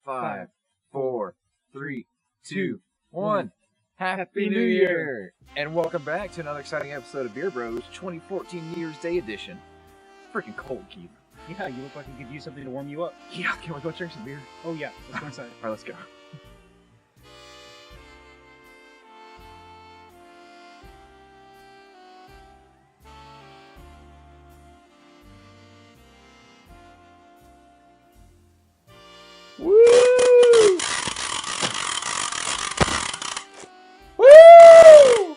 5, 4, 3, 2, 1. Happy New Year! And welcome back to another exciting episode of Beer Bros 2014 New Year's Day edition. Freaking cold, Keith. Yeah, you look like you could use something to warm you up. Yeah, can we go drink some beer? Oh yeah, let's go inside. Alright, let's go. Woo! Woo!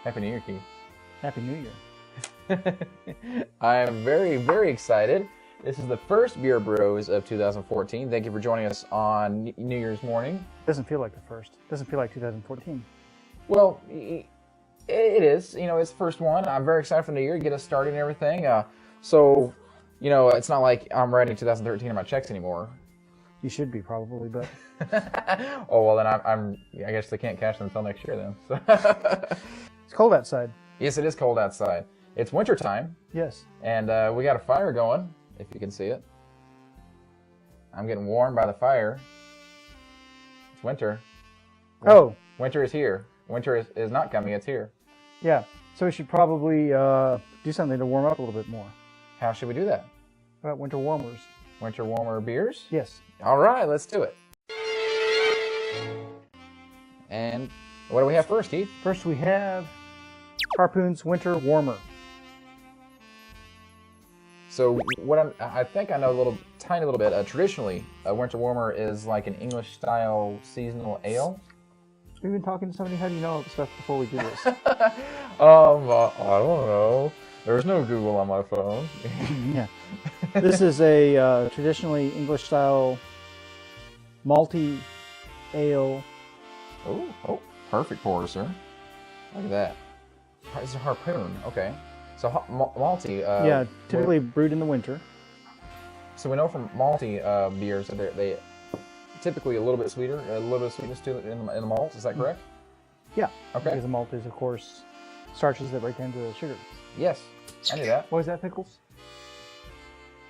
Happy New Year, Keith. Happy New Year. I am very, very excited. This is the first Beer Bros of 2014. Thank you for joining us on New Year's morning. Doesn't feel like the first. Doesn't feel like 2014. Well, it is. You know, it's the first one. I'm very excited for the new year, get us started and everything. So, you know, it's not like I'm writing 2013 in my checks anymore. You should be probably, but. Oh well, then I guess they can't cash them until next year then. So. It's cold outside. Yes, it is cold outside. It's winter time. Yes. And we got a fire going, if you can see it. I'm getting warmed by the fire. It's winter. Oh. Winter is here. Winter is not coming, it's here. Yeah. So we should probably do something to warm up a little bit more. How should we do that? How about winter warmers? Winter warmer beers? Yes. All right, let's do it. And what do we have first, Keith? First we have Harpoon's Winter Warmer. So what I think I know a tiny little bit. Traditionally, a winter warmer is like an English-style seasonal ale. We've been talking to somebody. How do you know all the stuff before we do this? I don't know. There's no Google on my phone. Yeah. This is a traditionally English-style malty ale. Oh, perfect pour, sir. Look at that. It's a Harpoon. Okay. So malty. Yeah, typically brewed in the winter. So we know from malty beers that they typically a little bit sweeter, a little bit of sweetness to it in the malt. Is that correct? Yeah. Okay. Because the malt is, of course, starches that break down to sugar. Yes, I knew that. What was that, Pickles?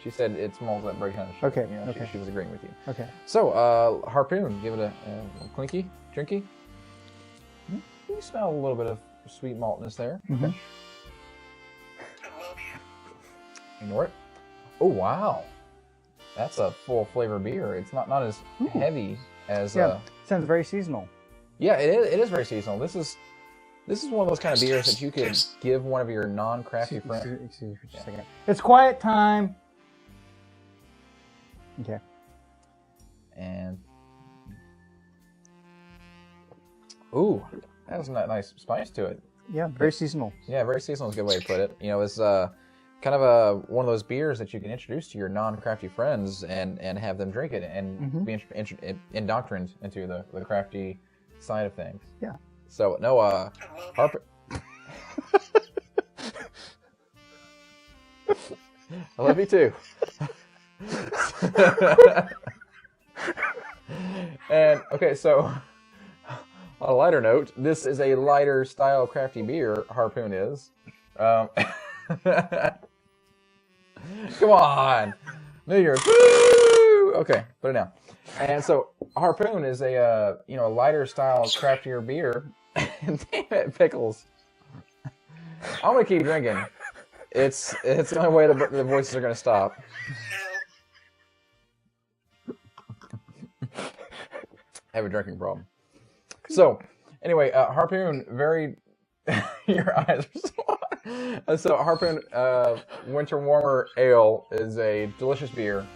She said it's malt that breaks down to sugar. Okay. You know, Okay. She was agreeing with you. Okay. So Harpoon, give it a clinky, drinky. You smell a little bit of sweet maltness there. Mm-hmm. Okay. Ignore it. Oh wow, that's a full flavor beer. It's not as heavy as. Yeah, sounds very seasonal. Yeah, it is very seasonal. This is one of those kind of beers that you could give one of your non-crafty friends. Excuse me for just a second. It's quiet time. Okay. And ooh, that has a nice spice to it. Yeah, very seasonal. Yeah, very seasonal is a good way to put it. You know, it's kind of one of those beers that you can introduce to your non-crafty friends and have them drink it and be indoctrined into the crafty side of things. Yeah. So no, Harper. I love you too. And okay, so on a lighter note, this is a lighter style crafty beer. Harpoon is. Come on, New Year's. Woo! Okay, put it down. And so Harpoon is a a lighter style craftier beer. Damn it, Pickles. I'm gonna keep drinking. It's the only way the voices are gonna stop. I have a drinking problem. So anyway, Harpoon, very. Your eyes are so. So Harpoon Winter Warmer Ale is a delicious beer.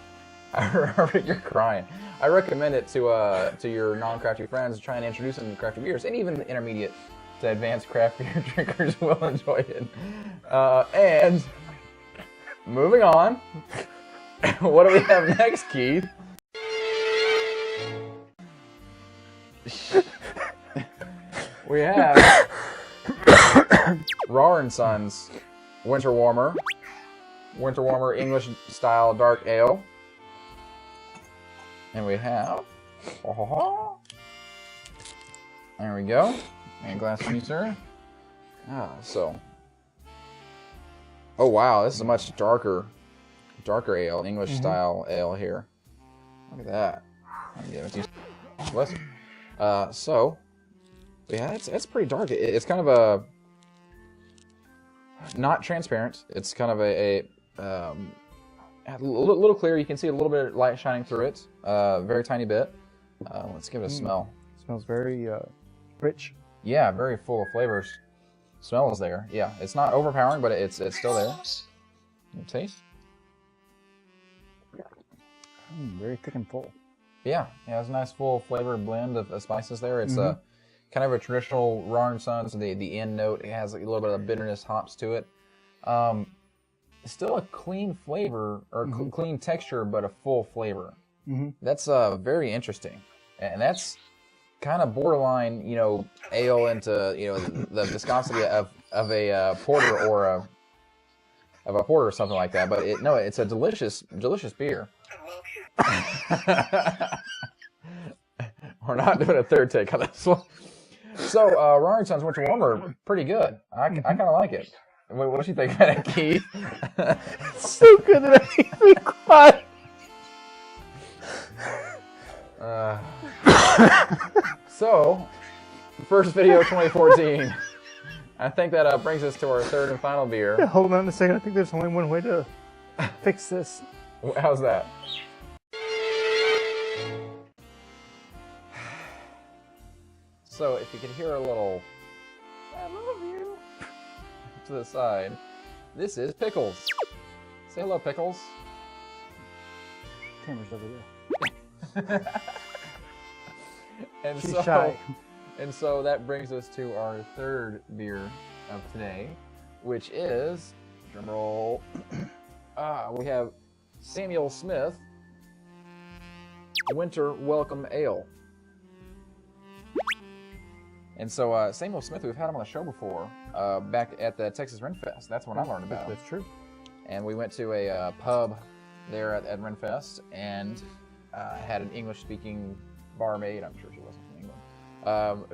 You're crying. I recommend it to your non-crafty friends. Try and introduce them to crafty beers, and even intermediate to advanced craft beer drinkers will enjoy it. And moving on, what do we have next, Keith? We have Rawr & Sons Winter Warmer English style dark ale. And we have, there we go, and glass for you, sir. So, oh wow, this is a much darker ale, English style ale here. Look at that. I'll give it to you. Bless you. So, yeah, it's pretty dark. It's kind of a not transparent. It's kind of a little clear. You can see a little bit of light shining through it. Very tiny bit. Let's give it a smell. It smells very rich. Yeah, very full of flavors. Smell is there. Yeah, it's not overpowering, but it's still there. Taste. Very thick and full. Yeah, it has a nice full flavor blend of spices there. It's kind of a traditional raw and Sons. The end note, it has a little bit of bitterness, hops to it. Still a clean flavor or clean texture, but a full flavor. That's very interesting, and that's kind of borderline, ale into the viscosity of a porter or something like that. But it's a delicious beer. We're not doing a third take on this one. So, Raw and Sons Winter Warmer, pretty good. I kind of like it. What do you think about it, Keith? It's so good that it makes me cry. So, first video 2014. I think that brings us to our third and final beer. Yeah, hold on a second. I think there's only one way to fix this. How's that? So, if you could hear a little, I love you, to the side, this is Pickles. Say hello, Pickles. Camera's over there. And She's shy. And so that brings us to our third beer of today, which is, drumroll, we have Samuel Smith Winter Welcome Ale. And so Samuel Smith, we've had him on the show before, back at the Texas Renfest. That's when I learned about him. That's true. And we went to a pub there at Renfest and had an English-speaking barmaid, I'm sure she wasn't from England,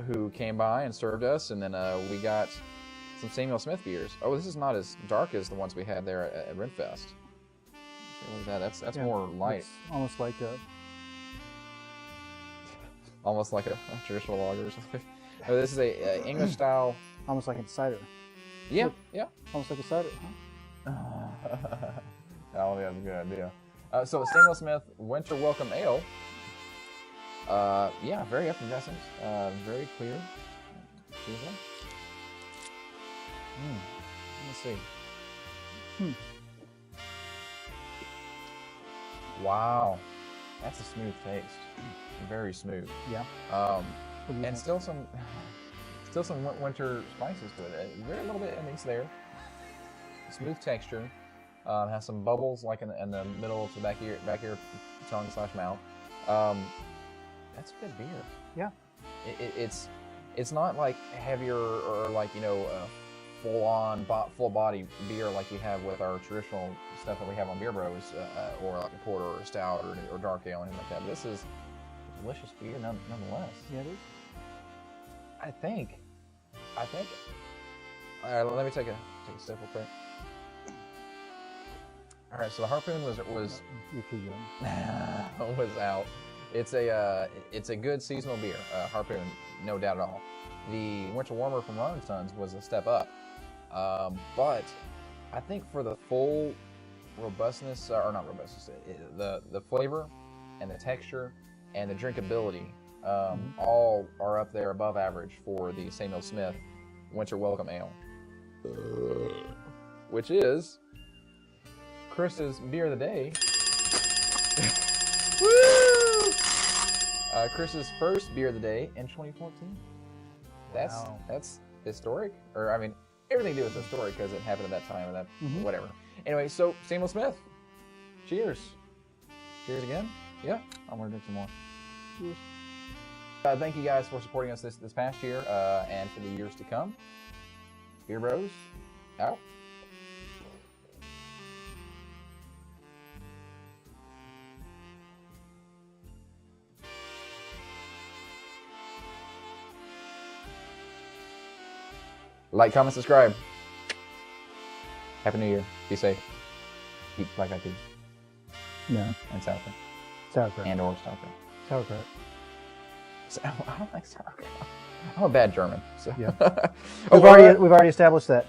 who came by and served us, and then we got some Samuel Smith beers. Oh, this is not as dark as the ones we had there at Renfest. Look at that. That's more light. It's almost like a... Almost like a traditional lager or something. Oh, this is a English style. Almost like a cider. Yeah, yeah. Almost like a cider, huh? Oh, yeah, that's a good idea. So Samuel Smith Winter Welcome Ale. Yeah, very effervescent. Very clear. Cheers in. Let's see. Wow, that's a smooth taste. Very smooth. Yeah. And still some winter spices to it. Very little bit, it's there. Smooth texture. Has some bubbles like in the middle to back of your tongue / mouth. That's a good beer. Yeah. It's not like heavier or like full body beer like you have with our traditional stuff that we have on Beer Bros, or like a porter or a stout or dark ale or anything like that. But this is a delicious beer nonetheless. Yeah, it is. I think. All right, let me take a sip real quick. All right, so the Harpoon was You're too young. was out. It's a good seasonal beer, Harpoon, no doubt at all. The Winter Warmer from Raw and Sons was a step up, but I think for the full robustness, or not robustness, the flavor and the texture and the drinkability, all are up there above average for the Samuel Smith Winter Welcome Ale, which is Chris's beer of the day. Woo! Chris's first beer of the day in 2014. That's historic, or I mean, everything to do is historic because it happened at that time and that whatever. Anyway, so Samuel Smith, cheers. Cheers again. Yeah, I'm gonna drink some more. Cheers. Thank you guys for supporting us this past year and for the years to come. Beer Bros, out. Like, comment, subscribe. Happy New Year. Be safe. Eat Black Eyed Peas. Yeah. And Southland. Sauerkraut. and or sauerkraut. Sauerkraut. So, I don't like sauerkraut. I'm a bad German. So. Yeah. Oh, We've already established that.